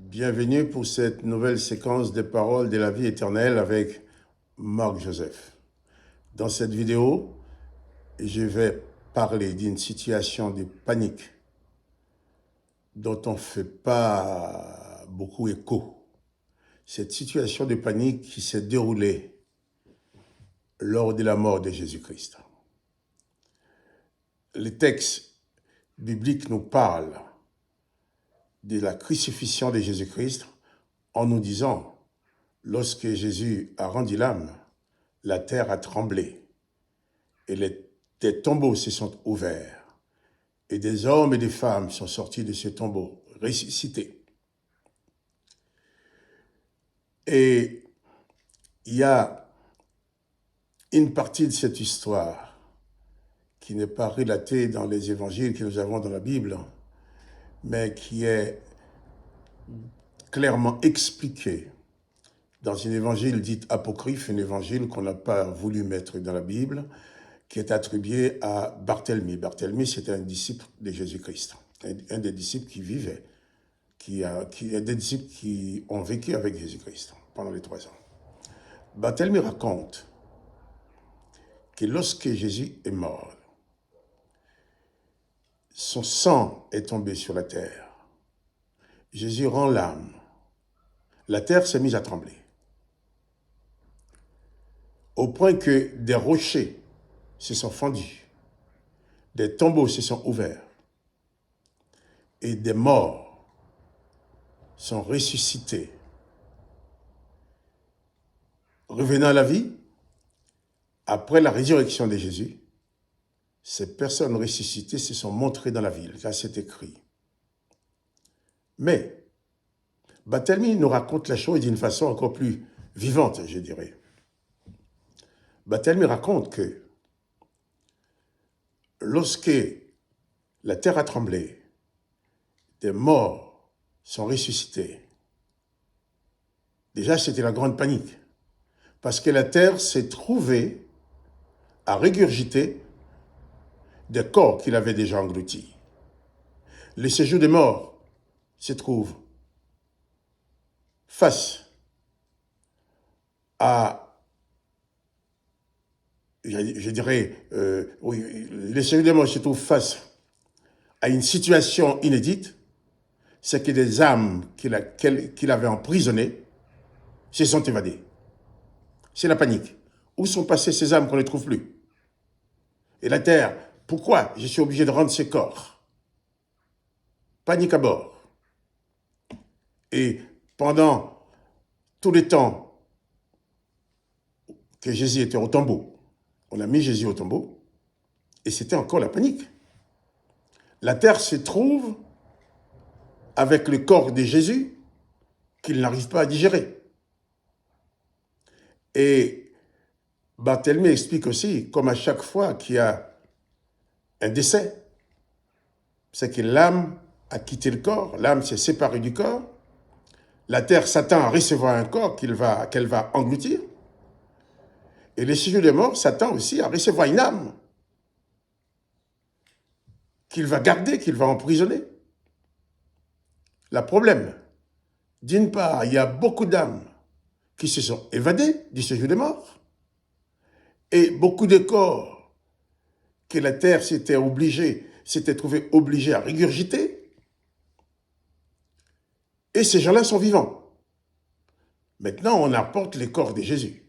Bienvenue pour cette nouvelle séquence des paroles de la vie éternelle avec Marc Joseph. Dans cette vidéo, je vais parler d'une situation de panique dont on ne fait pas beaucoup écho. Cette situation de panique qui s'est déroulée lors de la mort de Jésus-Christ. Les textes bibliques nous parlent de la crucifixion de Jésus-Christ en nous disant, lorsque Jésus a rendu l'âme, la terre a tremblé et des tombeaux se sont ouverts et des hommes et des femmes sont sortis de ces tombeaux, ressuscités. Et il y a une partie de cette histoire qui n'est pas relatée dans les évangiles que nous avons dans la Bible, mais qui est clairement expliquée dans un évangile dit apocryphe, un évangile qu'on n'a pas voulu mettre dans la Bible, qui est attribué à Barthélemy. Barthélemy, c'était un disciple de Jésus-Christ, un des disciples qui vivait, des disciples qui ont vécu avec Jésus-Christ pendant les 3 ans. Barthélemy raconte que lorsque Jésus est mort, son sang est tombé sur la terre. Jésus rend l'âme. La terre s'est mise à trembler. Au point que des rochers se sont fendus, des tombeaux se sont ouverts et des morts sont ressuscités. Revenant à la vie, après la résurrection de Jésus, ces personnes ressuscitées se sont montrées dans la ville. Là, c'est écrit. Mais Barthélemy nous raconte la chose d'une façon encore plus vivante, je dirais. Barthélemy raconte que lorsque la terre a tremblé, des morts sont ressuscités. Déjà, c'était la grande panique, parce que la terre s'est trouvée à régurgiter des corps qu'il avait déjà engloutis. Le séjour des morts se trouve face à, je dirais, oui, le séjour des morts se trouve face à une situation inédite, c'est que des âmes qu'il avait emprisonnées se sont évadées. C'est la panique. Où sont passées ces âmes qu'on ne trouve plus? Et la terre, pourquoi je suis obligé de rendre ces corps? Panique à bord. Et pendant tout le temps que Jésus était au tombeau, on a mis Jésus au tombeau, et c'était encore la panique. La terre se trouve avec le corps de Jésus qu'il n'arrive pas à digérer. Et Barthélemy explique aussi, comme à chaque fois qu'il y a un décès, c'est que l'âme a quitté le corps, l'âme s'est séparée du corps, la terre s'attend à recevoir un corps qu'elle va engloutir, et le séjour des morts s'attend aussi à recevoir une âme qu'il va garder, qu'il va emprisonner. Le problème, d'une part, il y a beaucoup d'âmes qui se sont évadées du séjour des morts, et beaucoup de corps que la terre s'était trouvée obligée à régurgiter, et ces gens-là sont vivants. Maintenant, on apporte les corps de Jésus.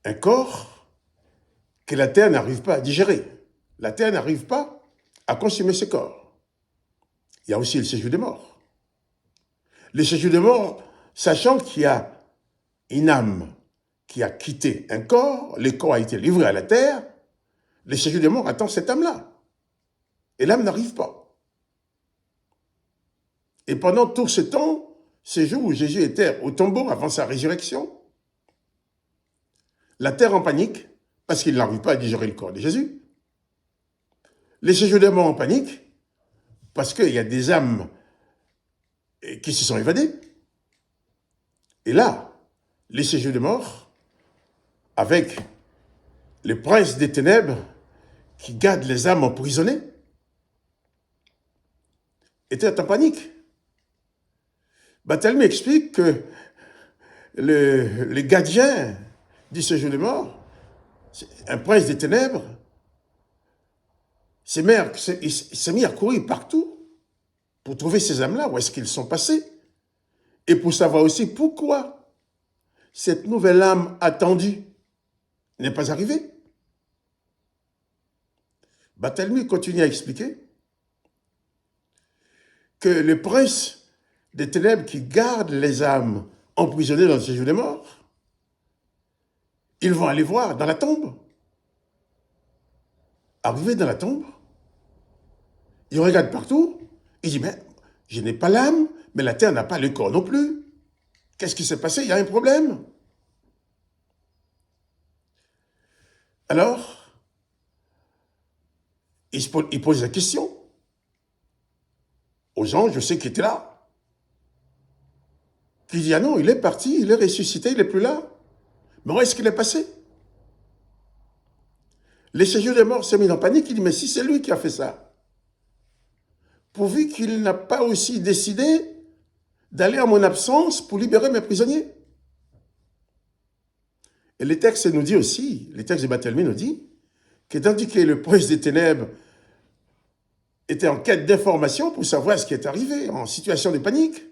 Un corps que la terre n'arrive pas à digérer. La terre n'arrive pas à consommer ce corps. Il y a aussi le séjour des morts. Le séjour des morts, sachant qu'il y a une âme qui a quitté un corps, le corps a été livré à la terre, le séjour des morts attend cette âme-là. Et l'âme n'arrive pas. Et pendant tout ce temps, ces jours où Jésus était au tombeau avant sa résurrection, la terre en panique, parce qu'il n'arrive pas à digérer le corps de Jésus. Les séjours des morts en panique, parce qu'il y a des âmes qui se sont évadées. Et là, les séjours des morts, avec les princes des ténèbres qui gardent les âmes emprisonnées, était en panique. Barthélemy explique que le gardien du séjour des morts, un prince des ténèbres, il s'est mis à courir partout pour trouver ces âmes-là, où est-ce qu'ils sont passés, et pour savoir aussi pourquoi cette nouvelle âme attendue n'est pas arrivée. Barthélemy continue à expliquer que le prince des ténèbres qui garde les âmes emprisonnées dans le séjour des morts, ils vont aller voir dans la tombe. Arrivé dans la tombe, ils regardent partout, ils disent, mais je n'ai pas l'âme, mais la terre n'a pas le corps non plus. Qu'est-ce qui s'est passé? Il y a un problème. Alors, ils posent la question aux anges, je sais qui étaient là. Qui dit, ah non, il est parti, il est ressuscité, il n'est plus là. Mais où est-ce qu'il est passé? Les séjours des morts s'est mis en panique, il dit, mais si c'est lui qui a fait ça, pourvu qu'il n'a pas aussi décidé d'aller en mon absence pour libérer mes prisonniers. Et les textes nous dit aussi, les textes de Barthélemy nous dit, que tandis que le prince des ténèbres était en quête d'informations pour savoir ce qui est arrivé, en situation de panique,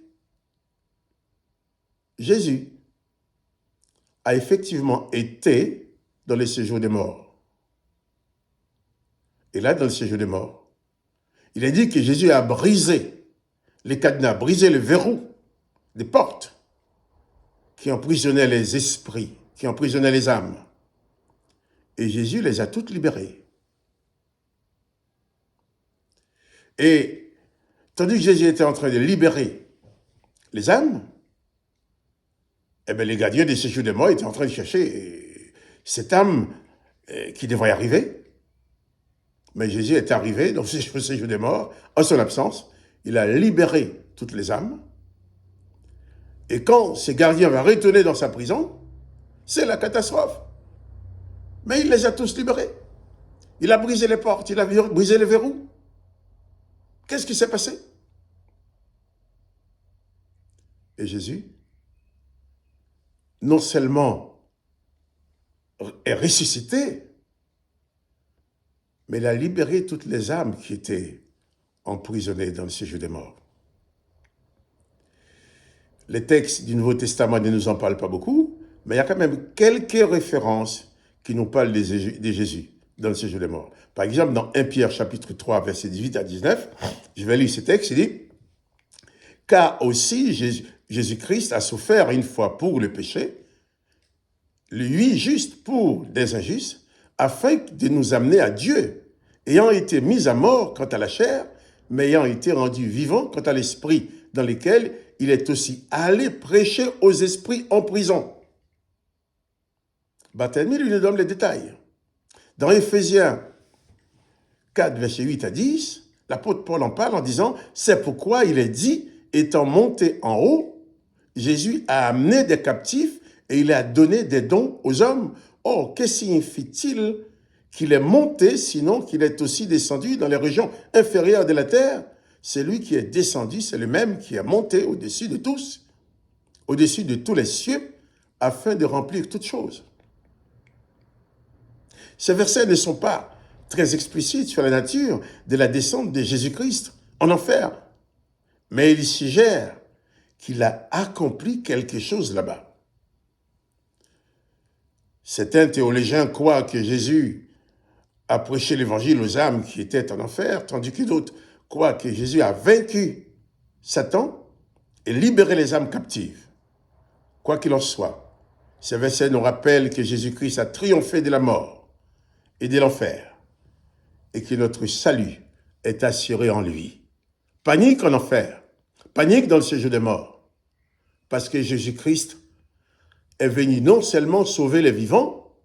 Jésus a effectivement été dans le séjour des morts. Et là, dans le séjour des morts, il est dit que Jésus a brisé les cadenas, brisé le verrou des portes qui emprisonnaient les esprits, qui emprisonnaient les âmes. Et Jésus les a toutes libérées. Et tandis que Jésus était en train de libérer les âmes, eh bien, les gardiens des séjours des morts étaient en train de chercher cette âme qui devrait arriver. Mais Jésus est arrivé dans ce séjour des morts, en son absence. Il a libéré toutes les âmes. Et quand ces gardiens vont retourner dans sa prison, c'est la catastrophe. Mais il les a tous libérés. Il a brisé les portes, il a brisé les verrous. Qu'est-ce qui s'est passé? Et Jésus, non seulement est ressuscité, mais il a libéré toutes les âmes qui étaient emprisonnées dans le séjour des morts. Les textes du Nouveau Testament ne nous en parlent pas beaucoup, mais il y a quand même quelques références qui nous parlent de Jésus dans le séjour des morts. Par exemple, dans 1 Pierre chapitre 3, versets 18 à 19, je vais lire ce texte, il dit « Car aussi Jésus-Christ a souffert une fois pour le péché, lui juste pour des injustes, afin de nous amener à Dieu, ayant été mis à mort quant à la chair, mais ayant été rendu vivant quant à l'esprit, dans lequel il est aussi allé prêcher aux esprits en prison. » Barthélemy lui donne les détails. Dans Éphésiens 4, versets 8 à 10, l'apôtre Paul en parle en disant « C'est pourquoi il est dit, étant monté en haut, Jésus a amené des captifs et il a donné des dons aux hommes. Or, que signifie-t-il qu'il est monté, sinon qu'il est aussi descendu dans les régions inférieures de la terre? Celui qui est descendu, c'est le même qui est monté au-dessus de tous, au-dessus de tous les cieux, afin de remplir toutes choses. » Ces versets ne sont pas très explicites sur la nature de la descente de Jésus-Christ en enfer, mais ils suggèrent qu'il a accompli quelque chose là-bas. Certains théologiens croient que Jésus a prêché l'évangile aux âmes qui étaient en enfer, tandis que d'autres croient que Jésus a vaincu Satan et libéré les âmes captives. Quoi qu'il en soit, ces versets nous rappellent que Jésus-Christ a triomphé de la mort et de l'enfer, et que notre salut est assuré en lui. Panique en enfer, panique dans le séjour des morts, parce que Jésus-Christ est venu non seulement sauver les vivants,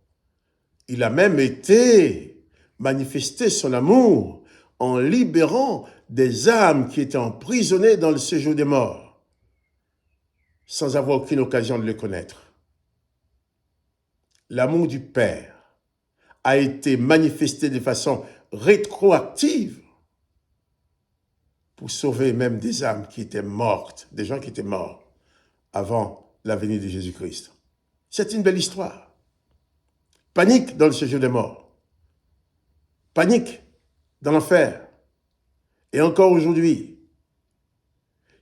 il a même été manifester son amour en libérant des âmes qui étaient emprisonnées dans le séjour des morts, sans avoir aucune occasion de le connaître. L'amour du Père a été manifesté de façon rétroactive pour sauver même des âmes qui étaient mortes, des gens qui étaient morts avant la venue de Jésus-Christ. C'est une belle histoire. Panique dans le séjour des morts. Panique dans l'enfer. Et encore aujourd'hui,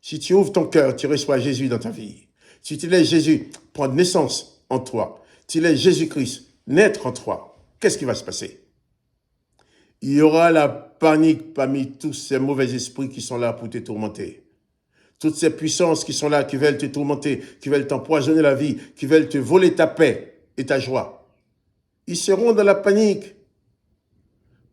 si tu ouvres ton cœur, tu reçois Jésus dans ta vie. Si tu laisses Jésus prendre naissance en toi, tu laisses Jésus-Christ naître en toi, qu'est-ce qui va se passer? Il y aura la panique parmi tous ces mauvais esprits qui sont là pour te tourmenter. Toutes ces puissances qui sont là, qui veulent te tourmenter, qui veulent t'empoisonner la vie, qui veulent te voler ta paix et ta joie. Ils seront dans la panique.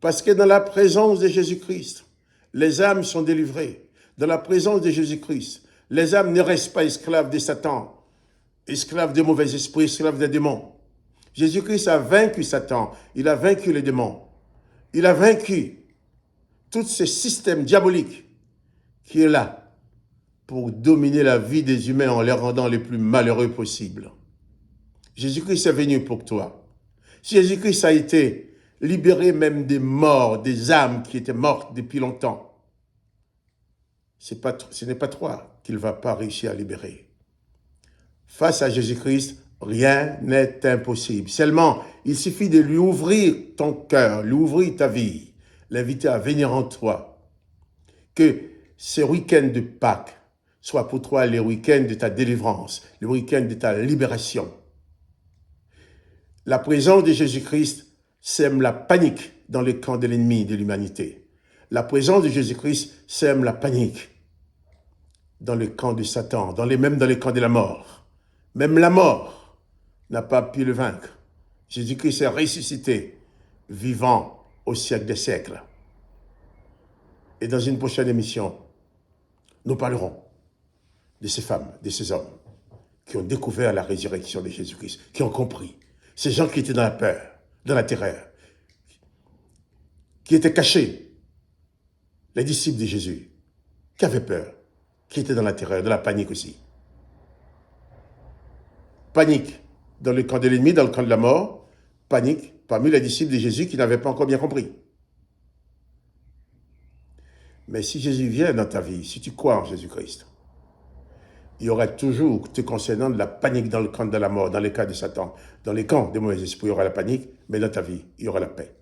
Parce que dans la présence de Jésus-Christ, les âmes sont délivrées. Dans la présence de Jésus-Christ, les âmes ne restent pas esclaves de Satan, esclaves des mauvais esprits, esclaves des démons. Jésus-Christ a vaincu Satan, il a vaincu les démons. Il a vaincu tous ces systèmes diaboliques qui est là pour dominer la vie des humains en les rendant les plus malheureux possibles. Jésus-Christ est venu pour toi. Jésus-Christ a été libéré même des morts, des âmes qui étaient mortes depuis longtemps. Ce n'est pas toi qu'il ne va pas réussir à libérer. Face à Jésus-Christ, rien n'est impossible. Seulement, il suffit de lui ouvrir ton cœur, lui ouvrir ta vie, l'inviter à venir en toi. Que ce week-end de Pâques soit pour toi le week-end de ta délivrance, le week-end de ta libération. La présence de Jésus-Christ sème la panique dans le camp de l'ennemi de l'humanité. La présence de Jésus-Christ sème la panique dans le camp de Satan, même dans le camp de la mort. Même la mort n'a pas pu le vaincre. Jésus-Christ est ressuscité, vivant au siècle des siècles. Et dans une prochaine émission, nous parlerons de ces femmes, de ces hommes qui ont découvert la résurrection de Jésus-Christ, qui ont compris. Ces gens qui étaient dans la peur, dans la terreur, qui étaient cachés, les disciples de Jésus, qui avaient peur, qui étaient dans la terreur, dans la panique aussi. Panique dans le camp de l'ennemi, dans le camp de la mort, panique parmi les disciples de Jésus qui n'avaient pas encore bien compris. Mais si Jésus vient dans ta vie, si tu crois en Jésus-Christ, il y aura toujours, te concernant, de la panique dans le camp de la mort, dans les cas de Satan, dans les camps des mauvais esprits, il y aura la panique, mais dans ta vie, il y aura la paix.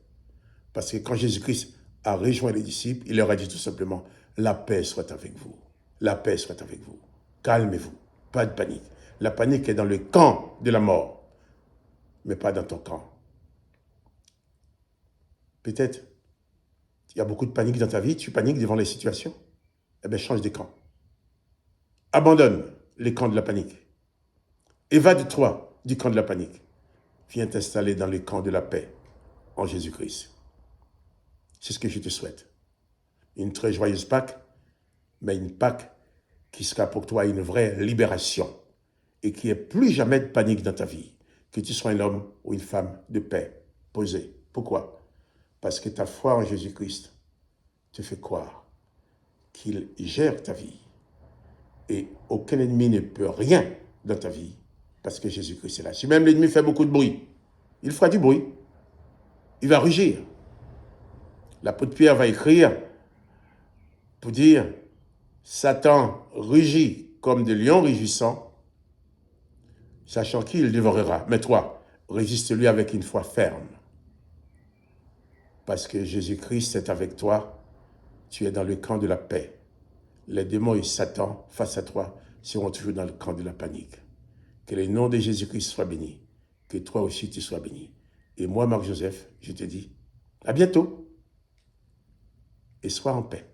Parce que quand Jésus-Christ a rejoint les disciples, il leur a dit tout simplement, la paix soit avec vous. La paix soit avec vous. Calmez-vous. Pas de panique. La panique est dans le camp de la mort, mais pas dans ton camp. Peut-être, il y a beaucoup de panique dans ta vie, tu paniques devant les situations. Eh bien, change de camp. Abandonne les camps de la panique. Évade-toi du camp de la panique. Viens t'installer dans le camp de la paix en Jésus-Christ. C'est ce que je te souhaite. Une très joyeuse Pâques, mais une Pâques qui sera pour toi une vraie libération et qu'il n'y ait plus jamais de panique dans ta vie. Que tu sois un homme ou une femme de paix, posée. Pourquoi? Parce que ta foi en Jésus-Christ te fait croire qu'il gère ta vie. Et aucun ennemi ne peut rien dans ta vie parce que Jésus-Christ est là. Si même l'ennemi fait beaucoup de bruit, il fera du bruit. Il va rugir. L'apôtre Pierre va écrire pour dire « Satan rugit comme de lion rugissant, sachant qu'il dévorera. Mais toi, résiste-lui avec une foi ferme. Parce que Jésus-Christ est avec toi, tu es dans le camp de la paix. Les démons et Satan, face à toi, seront toujours dans le camp de la panique. Que le nom de Jésus-Christ soit béni. Que toi aussi tu sois béni. Et moi, Marc-Joseph, je te dis, à bientôt. Et sois en paix.